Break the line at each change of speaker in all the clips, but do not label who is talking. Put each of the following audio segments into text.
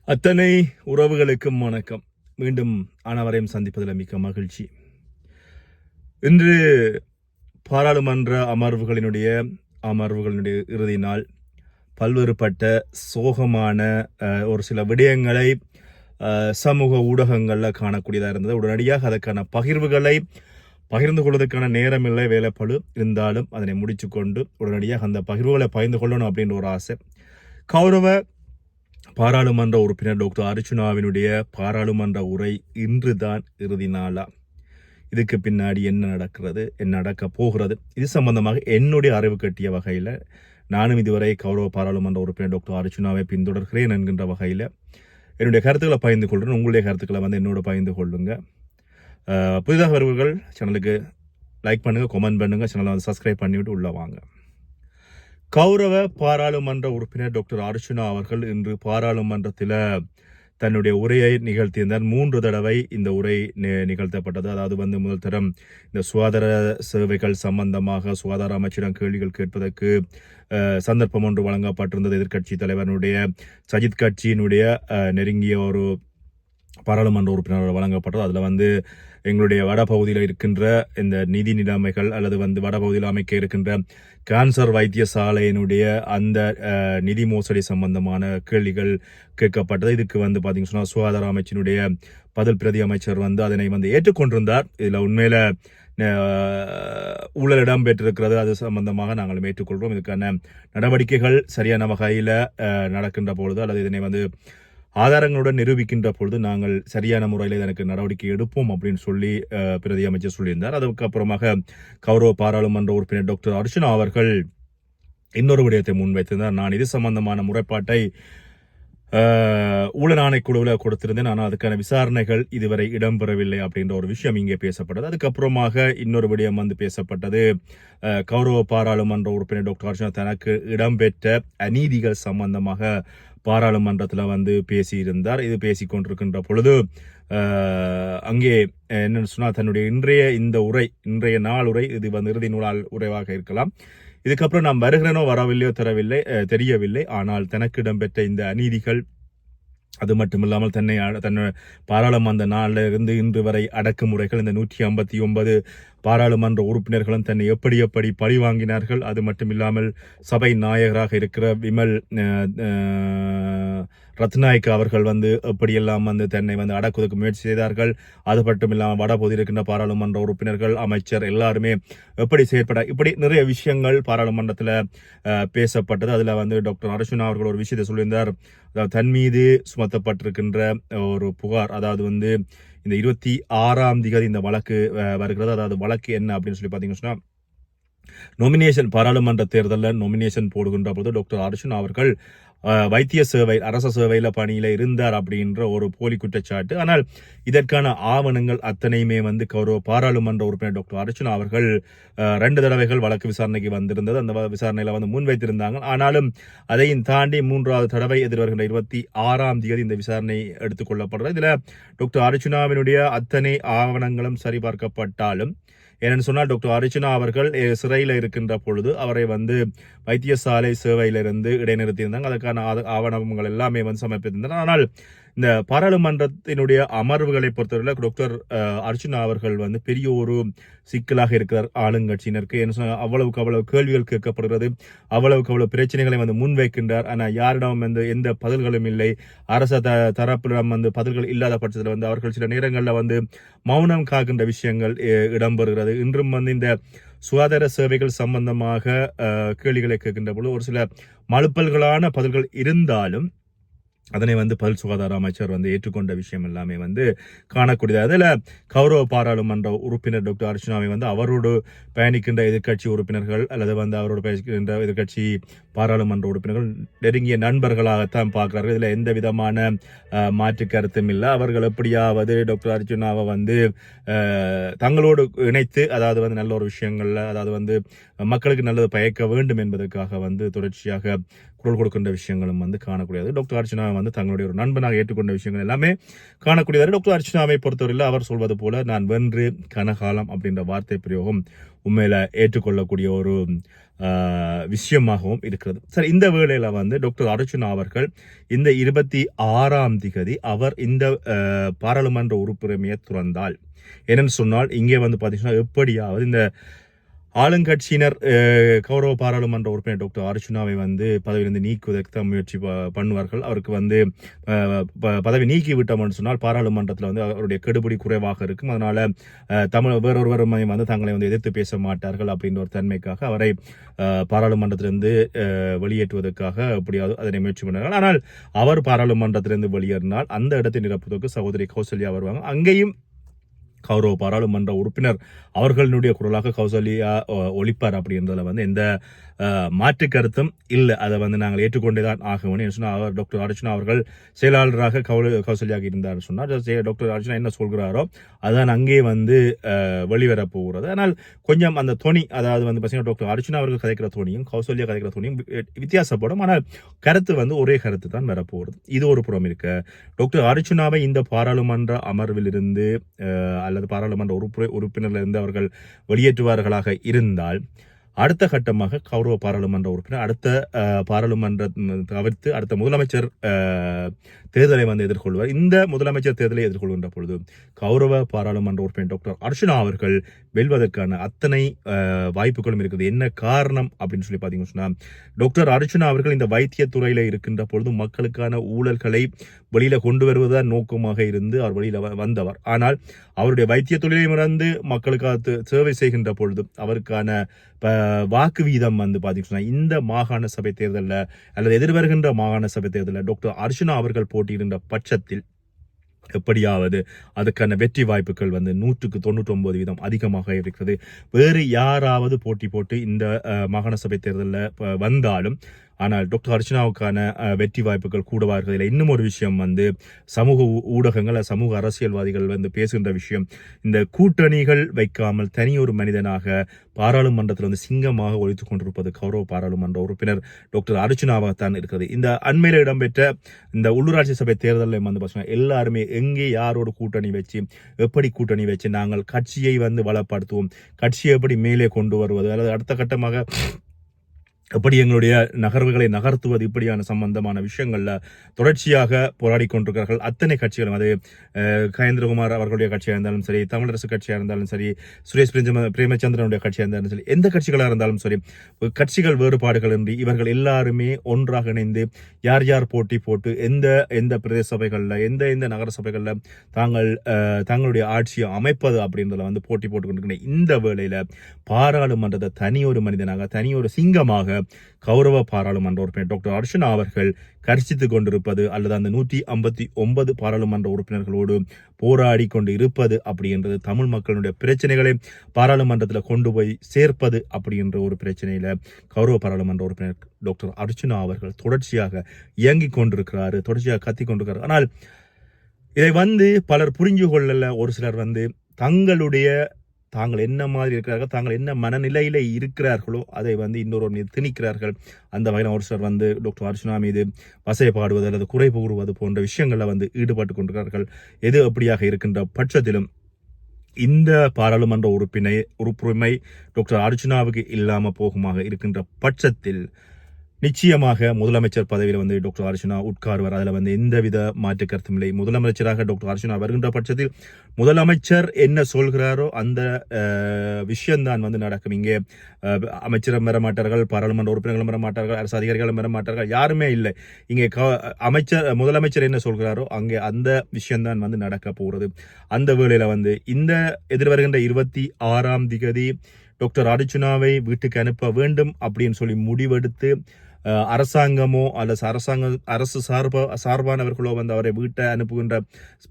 அத்தனை உறவுகளுக்கும் வணக்கம். மீண்டும் அனைவரையும் சந்திப்பதில் மிக்க மகிழ்ச்சி. இன்று பாராளுமன்ற அமர்வுகளினுடைய இறுதி நாள். பல்வேறுபட்ட சோகமான ஒரு சில விடயங்களை சமூக ஊடகங்களில் காணக்கூடியதாக இருந்தது. உடனடியாக அதற்கான பகிர்வுகளை பகிர்ந்து கொள்வதற்கான நேரமில்லை, வேலைப்பழு இருந்தாலும் அதனை முடித்து கொண்டு உடனடியாக அந்த பகிர்வுகளை பகிர்ந்து கொள்ளணும் அப்படின்ற ஒரு ஆசை. கௌரவ பாராளுமன்ற உறுப்பினர் டாக்டர் அர்ச்சுனாவினுடைய பாராளுமன்ற உரை இன்று தான் இறுதி நாளா? இதுக்கு பின்னாடி என்ன நடக்கிறது, என்ன நடக்க போகிறது, இது சம்பந்தமாக என்னுடைய அறிவு கட்டிய வகையில் நானும் இதுவரை கௌரவ பாராளுமன்ற உறுப்பினர் டாக்டர் அர்ச்சுனாவை பின்தொடர்கிறேன் என்கின்ற வகையில் என்னுடைய கருத்துக்களை பகிர்ந்து கொள்கிறேன். உங்களுடைய கருத்துக்களை என்னோட பகிர்ந்து கொள்ளுங்க. புதிதாக வருவர்கள் சேனலுக்கு லைக் பண்ணுங்க, கமெண்ட் பண்ணுங்க, சேனலை சப்ஸ்கிரைப் பண்ணிவிட்டு உள்ள வாங்க. கௌரவ பாராளுமன்ற உறுப்பினர் டாக்டர் அர்ச்சுனா அவர்கள் இன்று பாராளுமன்றத்தில் தன்னுடைய உரையை நிகழ்த்தியிருந்தார். 3 தடவை இந்த உரை நிகழ்த்தப்பட்டது. அதாவது முதல் தரம் இந்த சுகாதார சேவைகள் சம்பந்தமாக சுகாதார அமைச்சரிடம் கேள்விகள் கேட்பதற்கு சந்தர்ப்பம் ஒன்று வழங்கப்பட்டிருந்தது. எதிர்கட்சி தலைவனுடைய சஜித் கட்சியினுடைய நெருங்கிய ஒரு பாராளுமன்ற உறுப்பினர் வழங்கப்பட்டது. அதில் எங்களுடைய வடபகுதியில் இருக்கின்ற இந்த நிதி நிலைமைகள் அல்லது வடபகுதியில் அமைக்க இருக்கின்ற கேன்சர் வைத்தியசாலையினுடைய அந்த நிதி மோசடி சம்பந்தமான கேள்விகள் கேட்கப்பட்டது. இதுக்கு பார்த்தீங்கன்னு சொன்னால் சுகாதார அமைச்சினுடைய பதில் பிரதி அமைச்சர் அதனை ஏற்றுக்கொண்டிருந்தார். இதில் உண்மையில ஊழல் இடம்பெற்றிருக்கிறது, அது சம்பந்தமாக நாங்கள் ஏற்றுக்கொள்கிறோம். இதுக்கான நடவடிக்கைகள் சரியான வகையில் நடக்கின்ற பொழுது அல்லது இதனை ஆதாரங்களுடன் நிரூபிக்கின்ற பொழுது நாங்கள் சரியான முறையில் இதற்கு நடவடிக்கை எடுப்போம் அப்படின்னு சொல்லி பிரதி அமைச்சர் சொல்லியிருந்தார். அதுக்கப்புறமாக கௌரவ பாராளுமன்ற உறுப்பினர் டாக்டர் அர்ச்சுனா அவர்கள் இன்னொரு விடயத்தை முன்வைத்திருந்தார். நான் இது சம்பந்தமான முறைப்பாட்டை ஊழல் ஆணைக்குழுவில் கொடுத்திருந்தேன், ஆனால் அதுக்கான விசாரணைகள் இதுவரை இடம்பெறவில்லை அப்படின்ற ஒரு விஷயம் இங்கே பேசப்பட்டது. அதுக்கப்புறமாக இன்னொரு விடயம் பேசப்பட்டது. கௌரவ பாராளுமன்ற உறுப்பினர் டாக்டர் அர்ச்சுனா தனக்கு இடம்பெற்ற அநீதிகள் சம்பந்தமாக பாராளுமன்றத்தில் பேசியிருந்தார். இது பேசிக்கொண்டிருக்கின்ற பொழுது அங்கே என்னன்னு சொன்னால் தன்னுடைய இன்றைய நாள் உரை இது இறுதி நாள் உரைவாக இருக்கலாம். இதுக்கப்புறம் நான் வருகிறேனோ வரவில்லையோ தெரியவில்லை. ஆனால் தனக்கு இடம்பெற்ற இந்த அநீதிகள், அது மட்டுமில்லாமல் தன்னை பாராளுமன்ற நாளில் இருந்து இன்று வரை அடக்குமுறைகள், இந்த 159 பாராளுமன்ற உறுப்பினர்களும் தன்னை எப்படி பழி வாங்கினார்கள், அது மட்டுமில்லாமல் சபை நாயகராக இருக்கிற விமல் ரத்நாயக் அவர்கள் எப்படியெல்லாம் தன்னை அடக்குவதற்கு முயற்சி செய்தார்கள், அது மட்டும் இல்லாமல் வடபகுதியில் இருக்கின்ற பாராளுமன்ற உறுப்பினர்கள், அமைச்சர் எல்லாருமே எப்படி செயற்பட, இப்படி நிறைய விஷயங்கள் பாராளுமன்றத்தில் பேசப்பட்டது. அதில் டாக்டர் அர்ச்சுனா அவர்கள் ஒரு விஷயத்தை சொல்லியிருந்தார். தன் மீது சுமத்தப்பட்டிருக்கின்ற ஒரு புகார், அதாவது இந்த 26ஆம் தேதி இந்த வழக்கு வருகிறது. அதாவது வழக்கு என்ன அப்படின்னு சொல்லி பார்த்தீங்கன்னா, நொமினேஷன் பாராளுமன்ற தேர்தலில் நொமினேஷன் போடுகின்ற போது டாக்டர் அர்ச்சுனா அவர்கள் வைத்திய சேவை அரச சேவையில பணியில இருந்தார் அப்படின்ற ஒரு போலி குற்றச்சாட்டு. ஆனால் இதற்கான ஆவணங்கள் அத்தனையுமே கௌரவ பாராளுமன்ற உறுப்பினர் டாக்டர் அர்ச்சுனா அவர்கள் 2 தடவைகள் வழக்கு விசாரணைக்கு வந்திருந்தது. அந்த விசாரணையில முன்வைத்திருந்தாங்க. ஆனாலும் அதையும் தாண்டி 3வது தடவை எதிர்வருகின்ற 26ஆம் தேதி இந்த விசாரணை எடுத்துக்கொள்ளப்படுறது. இதுல டாக்டர் அர்ச்சுனாவினுடைய அத்தனை ஆவணங்களும் சரிபார்க்கப்பட்டாலும், ஏன்னு சொன்னால் டாக்டர் அர்ச்சுனா அவர்கள் சிறையில் இருக்கின்ற பொழுது அவரை வைத்தியசாலை சேவையிலிருந்து இடைநிறுத்தியிருந்தாங்க. அதற்கான ஆவணங்கள் எல்லாமே சமர்ப்பித்திருந்தனர். ஆனால் இந்த பாராளுமன்றத்தினுடைய அமர்வுகளை பொறுத்தவரை டாக்டர் அர்ச்சுனா அவர்கள் பெரிய ஒரு சிக்கலாக இருக்கிறார் ஆளுங்கட்சியினருக்கு. என்ன சொன்னால் அவ்வளவுக்கு அவ்வளவு கேள்விகள் கேட்கப்படுகிறது, அவ்வளவுக்கு அவ்வளவு பிரச்சனைகளை முன்வைக்கின்றார். ஆனால் யாரிடம் எந்த பதில்களும் இல்லை. அரச தரப்பிடம் பதில்கள் இல்லாத பட்சத்தில் அவர்கள் சில நேரங்களில் மௌனம் காக்கின்ற விஷயங்கள் இடம்பெறுகிறது. இன்றும் இந்த சுகாதார சேவைகள் சம்பந்தமாக கேள்விகளை கேட்கின்ற பொழுது ஒரு சில மழுப்பல்களான பதில்கள் இருந்தாலும் அதனை பதில் சுகாதார அமைச்சர் ஏற்றுக்கொண்ட விஷயம் எல்லாமே காணக்கூடியது. அதில் கௌரவ பாராளுமன்ற உறுப்பினர் டாக்டர் அர்ச்சுனாவை அவரோடு பயணிக்கின்ற எதிர்கட்சி உறுப்பினர்கள் அல்லது அவரோடு பயணிக்கின்ற எதிர்கட்சி பாராளுமன்ற உறுப்பினர்கள் நெருங்கிய நண்பர்களாகத்தான் பார்க்கிறார்கள். இதில் எந்த விதமான மாற்று கருத்தும் இல்லை. அவர்கள் எப்படியாவது டாக்டர் அர்ச்சுனாவை தங்களோடு இணைத்து, அதாவது நல்ல ஒரு விஷயங்கள்ல, அதாவது மக்களுக்கு நல்லது பயக்க வேண்டும் என்பதற்காக தொடர்ச்சியாக குரல் கொடுக்கின்ற விஷயங்களும் காணக்கூடியது. டாக்டர் அர்ச்சுனா தங்களுடைய ஒரு நண்பனாக ஏற்றுக்கொண்ட விஷயங்கள் எல்லாமே காணக்கூடியது. டாக்டர் அர்ச்சுனாவை பொறுத்தவரையில் அவர் சொல்வது போல நான் வென்று கனகாலம் அப்படின்ற வார்த்தை பிரயோகம் உண்மையில ஏற்றுக்கொள்ளக்கூடிய ஒரு விஷயமாகவும் இருக்கிறது. சரி, இந்த வேளையில வந்து டாக்டர் அர்ச்சுனா அவர்கள் இந்த 26ஆம் திகதி அவர் இந்த பாராளுமன்ற உறுப்புரிமையை துறந்தால், என்னன்னு சொன்னால் இங்கே வந்து பார்த்தீங்கன்னா எப்படியாவது இந்த ஆளுங்கட்சியினர் கௌரவ பாராளுமன்ற உறுப்பினர் டாக்டர் அர்ச்சுனாவை வந்து பதவியிலிருந்து நீக்குவதற்கு தான் முயற்சி பண்ணுவார்கள். அவருக்கு வந்து பதவி நீக்கி விட்டோம்னு சொன்னால் பாராளுமன்றத்தில் வந்து அவருடைய கெடுபிடி குறைவாக இருக்கும். அதனால வேறொருவரும் வந்து தங்களை வந்து எதிர்த்து பேச மாட்டார்கள் அப்படின்ற ஒரு தன்மைக்காக அவரை பாராளுமன்றத்திலிருந்து வெளியேற்றுவதற்காக எப்படியாவது அதனை முயற்சி பண்ணார்கள். ஆனால் அவர் பாராளுமன்றத்திலிருந்து வெளியேறினால் அந்த இடத்தை நிரப்புவதற்கு சகோதரி கௌசல்யா வருவாங்க. அங்கேயும் கௌரவ பாராளுமன்ற உறுப்பினர் அவர்களுடைய குரலாக கௌசல்யா ஒழிப்பார் அப்படின்றதுல வந்து எந்த மாற்று கருத்தும் இல்லை. அதை வந்து நாங்கள் ஏற்றுக்கொண்டேதான் ஆகணும் சொன்னால் அவர் டாக்டர் அர்ச்சுனா அவர்கள் செயலாளராக கௌசல்யாக இருந்தார் சொன்னார். டாக்டர் அர்ச்சுனா என்ன சொல்கிறாரோ அதுதான் அங்கே வந்து வெளிவரப் போகிறது. ஆனால் கொஞ்சம் அந்த தொனி, அதாவது வந்து பார்த்தீங்கன்னா டாக்டர் அர்ச்சுனா அவர்கள் கதைக்கிற தொனியும் கௌசல்யா கதைக்கிற தொனியும் வித்தியாசப்படும். ஆனால் கருத்து வந்து ஒரே கருத்து தான் வரப்போகிறது. இது ஒரு புறம் இருக்க, டாக்டர் அர்ச்சுனாவை இந்த பாராளுமன்ற அமர்வில் இருந்து அல்லது பாராளுமன்ற உறுப்பினரிலிருந்து அவர்கள் வெளியேற்றுவார்களாக இருந்தால் அடுத்த கட்டமாக கௌரவ பாராளுமன்ற உறுப்பினர் அடுத்த பாராளுமன்ற தவிர்த்து அடுத்த முதலமைச்சர் தேர்தலை வந்து எதிர்கொள்வார். இந்த முதலமைச்சர் தேர்தலை எதிர்கொள்கின்ற பொழுது கௌரவ பாராளுமன்ற உறுப்பினர் டாக்டர் அர்ச்சுனா அவர்கள் வெல்வதற்கான அத்தனை வாய்ப்புகளும் இருக்குது. என்ன காரணம் அப்படின்னு சொல்லி பார்த்தீங்கன்னு சொன்னா, டாக்டர் அர்ச்சுனா அவர்கள் இந்த வைத்தியத்துறையில இருக்கின்ற பொழுது மக்களுக்கான ஊழல்களை வெளியில கொண்டு வருவதுதான் நோக்கமாக இருந்து அவர் வெளியில வந்தவர். ஆனால் அவருடைய வைத்திய தொழிலை மறந்து மக்களுக்காக சேவை செய்கின்ற பொழுது அவருக்கான வாக்கு வீதம் வந்து பார்த்தீங்கன்னா இந்த மாகாண சபை தேர்தலில் அல்லது எதிர்வருகின்ற மாகாண சபை தேர்தலில் டாக்டர் அர்ச்சுனா அவர்கள் போட்டியிடுகின்ற பட்சத்தில் எப்படியாவது அதுக்கான வெற்றி வாய்ப்புகள் வந்து 199% அதிகமாக இருக்கிறது. வேறு யாராவது போட்டி போட்டு இந்த மாகாண சபை தேர்தலில் வந்தாலும் ஆனால் டாக்டர் அர்ச்சுனாவுக்கான வெற்றி வாய்ப்புகள் கூடவா இருக்கிறது. இன்னும் ஒரு விஷயம் வந்து சமூக ஊடகங்கள் சமூக அரசியல்வாதிகள் வந்து பேசுகின்ற விஷயம், இந்த கூட்டணிகள் வைக்காமல் தனியொரு மனிதனாக பாராளுமன்றத்தில் வந்து சிங்கமாக ஒழித்துக் கொண்டிருப்பது கௌரவ பாராளுமன்ற உறுப்பினர் டாக்டர் அர்ச்சுனாவாகத்தான் இருக்கிறது. இந்த அண்மையில் இடம்பெற்ற இந்த உள்ளூராட்சி சபை தேர்தலில் வந்து பார்த்தீங்கன்னா எல்லாருமே எங்கே யாரோடு கூட்டணி வச்சு எப்படி கூட்டணி வச்சு நாங்கள் கட்சியை வந்து வளப்படுத்துவோம், கட்சியை எப்படி மேலே கொண்டு வருவது அல்லது அடுத்த கட்டமாக எப்படி எங்களுடைய நகர்வுகளை நகர்த்துவது, இப்படியான சம்பந்தமான விஷயங்கள்ல தொடர்ச்சியாக போராடி கொண்டிருக்கிறார்கள் அத்தனை கட்சிகளும். அது கயேந்திரகுமார் அவர்களுடைய கட்சியாக இருந்தாலும் சரி, தமிழரசு கட்சியாக இருந்தாலும் சரி, சுரேஷ் பிரேமச்சந்திரனுடைய கட்சியாக இருந்தாலும் சரி, எந்த கட்சிகளாக இருந்தாலும் சரி, கட்சிகள் வேறுபாடுகள் இன்றி இவர்கள் எல்லாருமே ஒன்றாக இணைந்து யார் யார் போட்டி போட்டு எந்த பிரதேச சபைகளில் எந்த நகர சபைகளில் தங்களுடைய ஆட்சியை அமைப்பது அப்படின்றத வந்து போட்டி போட்டு கொண்டிருக்கிற இந்த வேளையில பாராளுமன்றத்தை தனியொரு மனிதனாக தனியொரு சிங்கமாக கௌரவ பாராளுமன்ற உறுப்பினர் டாக்டர் அர்ச்சுனா அவர்கள் கர்ச்சித்துக் கொண்டிருப்பது அல்லது அந்த 159 பாராளுமன்ற உறுப்பினர்களோடு போராடி கொண்டு இருப்பது அப்படின்றது தமிழ் மக்களுடைய பிரச்சனைகளை பாராளுமன்றத்தில் கொண்டு போய் சேர்ப்பது அப்படின்ற ஒரு பிரச்சனையில கௌரவ பாராளுமன்ற உறுப்பினர் டாக்டர் அர்ச்சுனா அவர்கள் தொடர்ச்சியாக இயங்கிக் கொண்டிருக்கிறாரு, தொடர்ச்சியாக கத்தி கொண்டிருக்கிறார். ஆனால் இதை வந்து பலர் புரிஞ்சு கொள்ளல. ஒரு சிலர் வந்து தாங்கள் என்ன மாதிரி இருக்கிறார்கள், தாங்கள் என்ன மனநிலையில இருக்கிறார்களோ அதை வந்து இன்னொரு மீது திணிக்கிறார்கள். அந்த வகையில் ஒரு சிலர் வந்து டாக்டர் அர்ச்சுனா மீது வசைப்பாடுவது அல்லது குறை கூறுவது போன்ற விஷயங்களை வந்து ஈடுபட்டு கொண்டிருக்கிறார்கள். எது அப்படியாக இருக்கின்ற பட்சத்திலும் இந்த பாராளுமன்ற உறுப்புரிமை டாக்டர் அர்ச்சுனாவுக்கு இல்லாம போகுமாக இருக்கின்ற பட்சத்தில் நிச்சயமாக முதலமைச்சர் பதவியில் வந்து டாக்டர் அர்ச்சுனா உட்காருவார். அதில் வந்து எந்தவித மாற்று கருத்தும் இல்லை. முதலமைச்சராக டாக்டர் அர்ச்சுனா வருகின்ற பட்சத்தில் முதலமைச்சர் என்ன சொல்கிறாரோ அந்த விஷயம்தான் வந்து நடக்கும். இங்கே அமைச்சரும் வர மாட்டார்கள், பாராளுமன்ற உறுப்பினர்களும் வர மாட்டார்கள், அரசு அதிகாரிகளும் வர மாட்டார்கள், யாருமே இல்லை. இங்கே முதலமைச்சர் என்ன சொல்கிறாரோ அங்கே அந்த விஷயம்தான் வந்து நடக்க போகிறது. அந்த வேளையில வந்து இந்த எதிர்வருகின்ற 26ஆம் திகதி டாக்டர் அர்ச்சுனாவை வீட்டுக்கு அனுப்ப வேண்டும் அப்படின்னு சொல்லி முடிவெடுத்து அரசாங்கமோ அல்லது அரசு சார்பானவர்களோ வந்து அவரை வீட்டை அனுப்புகின்ற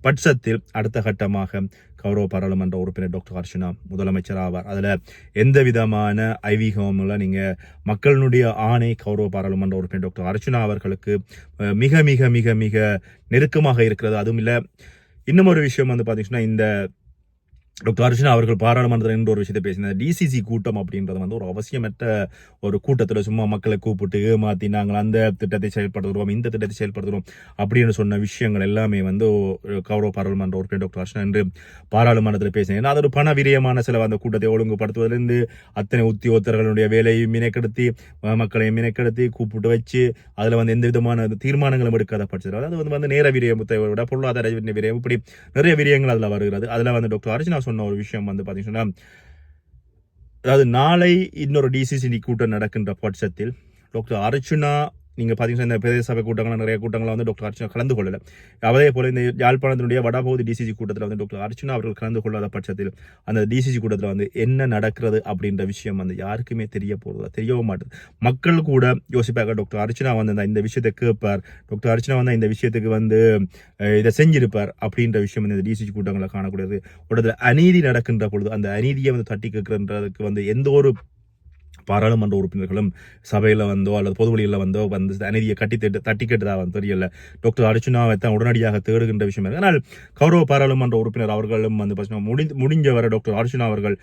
பட்சத்தில் அடுத்த கட்டமாக கௌரவ பாராளுமன்ற உறுப்பினர் டாக்டர் அர்ச்சுனா முதலமைச்சர் ஆவார். அதுல எந்த விதமான ஐவீகமும் இல்லை. நீங்க மக்களுடைய ஆணை கௌரவ பாராளுமன்ற உறுப்பினர் டாக்டர் அர்ச்சுனா அவர்களுக்கு மிக மிக மிக மிக நெருக்கமாக இருக்கிறது. அதுவும் இல்லை, இன்னும் ஒரு விஷயம் வந்து பாத்தீங்கன்னா இந்த டாக்டர் அர்ச்சனா அவர்கள் பாராளுமன்றத்தில் என்ற ஒரு விஷயத்தை பேசினார். டிசிசி கூட்டம் அப்படின்றது வந்து ஒரு அவசியமற்ற ஒரு கூட்டத்தில் சும்மா மக்களை கூப்பிட்டு ஏமாத்தி நாங்கள் அந்த திட்டத்தை செயல்படுத்துகிறோம், இந்த திட்டத்தை செயல்படுத்துகிறோம் அப்படின்னு சொன்ன விஷயங்கள் எல்லாமே வந்து கௌரவ பாராளுமன்ற உறுப்பினர் டாக்டர் அர்ச்சனா என்று பாராளுமன்றத்தில் பேசினேன். ஏன்னா அது ஒரு பண விரயமான செலவு. அந்த கூட்டத்தை ஒழுங்குபடுத்துவதிலிருந்து அத்தனை உத்தியோகத்தர்களுடைய வேலையை மினைக்கெடுத்தி மக்களை மினைக்கெடுத்தி கூப்பிட்டு வச்சு அதில் வந்து எந்த விதமான தீர்மானங்களும் எடுக்காத பட்சத்தில் அது வந்து நேர விரயத்தை விட பொருளாதார விரயம் இப்படி நிறைய விரயங்கள் அதில் வருகிறது. அதில் வந்து டாக்டர் அர்ச்சனா சொன்ன ஒரு விஷயம் வந்து பார்த்தீங்கன்னா, அதாவது நாளை இன்னொரு டிசிசி கூட்டம் நடக்கின்ற பட்சத்தில் டாக்டர் அர்ச்சனா நீங்க பாத்தீங்கன்னா இந்த பிரதேச சபை கூட்டங்கள் நிறைய கூட்டங்களை வந்து டாக்டர் அர்ச்சனா கலந்து கொள்ளல. அதே போல இந்த யாழ்ப்பாணத்தினுடைய வடபகுதி டிசிசி கூட்டத்தில் வந்து டாக்டர் அர்ச்சனா அவர்கள் கலந்து கொள்ளாத பட்சத்தில் அந்த டிசிசி கூட்டத்தில் வந்து என்ன நடக்கிறது அப்படின்ற விஷயம் வந்து யாருக்குமே தெரியவும் மாட்டேது. மக்கள் கூட யோசிப்பாங்க, டாக்டர் அர்ச்சனா வந்து இந்த விஷயத்தை கேட்பார், டாக்டர் அர்ச்சனா வந்து இந்த விஷயத்துக்கு வந்து இதை செஞ்சிருப்பார் அப்படின்ற விஷயம் வந்து இந்த டிசிசி கூட்டங்களை காணக்கூடியது. ஒரு அநீதி நடக்கின்ற பொழுது அந்த அநீதியை வந்து தட்டி கேட்கிறதுக்கு வந்து எந்த ஒரு பாராளுமன்ற உறுப்பினர்களும் சபையில் வந்தோ அல்லது பொது வழியில் வந்தோ வந்து அநீதியை தட்டி கேட்டதாக வந்து தெரியல. டாக்டர் அர்ச்சனாவை தான் உடனடியாக தேடுகின்ற விஷயம். ஆனால் கௌரவ பாராளுமன்ற உறுப்பினர் அவர்களும் வந்து முடிஞ்சவரை டாக்டர் அர்ச்சனா அவர்கள்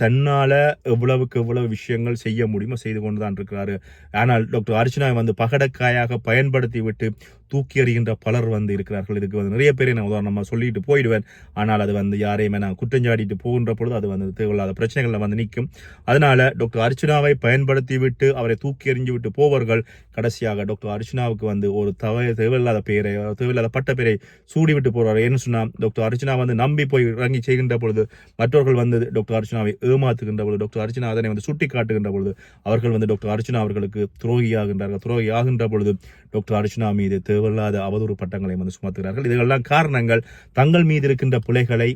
தன்னால எவ்வளவு விஷயங்கள் செய்ய முடியுமோ செய்து கொண்டுதான் இருக்கிறாரு. ஆனால் டாக்டர் அர்ச்சனாவை வந்து பகடக்காயாக பயன்படுத்தி விட்டு தூக்கி எறிகின்ற பலர் வந்து இருக்கிறார்கள். இதுக்கு வந்து நிறைய பேரை நான் உதாரணமாக சொல்லிட்டு போயிடுவேன். ஆனால் அது வந்து யாரையுமே நான் குற்றஞ்சாட்டிட்டு போகின்ற பொழுது அது வந்து தேவையில்லாத பிரச்சனைகள்ல வந்து நிற்கும். அதனால டாக்டர் அர்ச்சனாவை பயன்படுத்தி விட்டு அவரை தூக்கி எறிஞ்சு விட்டு போவர்கள் கடைசியாக டாக்டர் அர்ச்சனாவுக்கு வந்து ஒரு தேவையில்லாத பேரை தேவையில்லாத பட்ட பேரை சூடி விட்டு போறாரு. ஏன்னு சொன்னா டாக்டர் அர்ச்சனா வந்து நம்பி போய் இறங்கி செய்கின்ற பொழுது மற்றவர்கள் வந்து டாக்டர் அர்ச்சனாவை ஏமாத்துகின்ற பொழுது டாக்டர் அர்ச்சனா அதனை வந்து சுட்டி காட்டுகின்ற பொழுது அவர்கள் வந்து டாக்டர் அர்ச்சனா அவர்களுக்கு துரோகி ஆகின்ற பொழுது டாக்டர் அர்ச்சனா மீது தேவையில்லாத அவதூறு பட்டங்களை வந்து சுமத்துகிறார்கள். இதெல்லாம் காரணங்கள் தங்கள் மீது இருக்கின்ற பிழைகளை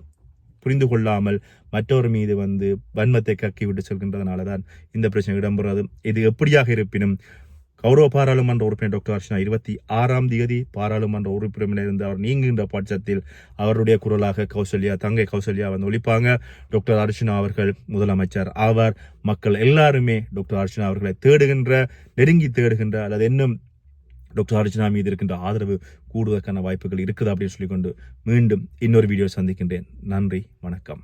புரிந்து கொள்ளாமல் மற்றவர் மீது வந்து வன்மத்தை கக்கிவிட்டு செல்கின்றதுனாலதான் இந்த பிரச்சனை இடம்பெறாது. இது எப்படியாக இருப்பினும் கௌரவ பாராளுமன்ற உறுப்பினர் டாக்டர் அர்ச்சனா 26ஆம் தேதி பாராளுமன்ற உறுப்பினரிலிருந்து அவர் நீங்குகின்ற பட்சத்தில் அவருடைய குரலாக தங்கை கௌசல்யா வந்து ஒழிப்பாங்க. டாக்டர் அர்ச்சனா அவர்கள் முதலமைச்சர் ஆவார். மக்கள் எல்லாருமே டாக்டர் அர்ச்சனா அவர்களை நெருங்கி தேடுகின்ற அல்லது இன்னும் டாக்டர் அர்ச்சனா மீது இருக்கின்ற ஆதரவு கூடுவதற்கான வாய்ப்புகள் இருக்குது அப்படின்னு சொல்லிக்கொண்டு மீண்டும் இன்னொரு வீடியோ சந்திக்கின்றேன். நன்றி, வணக்கம்.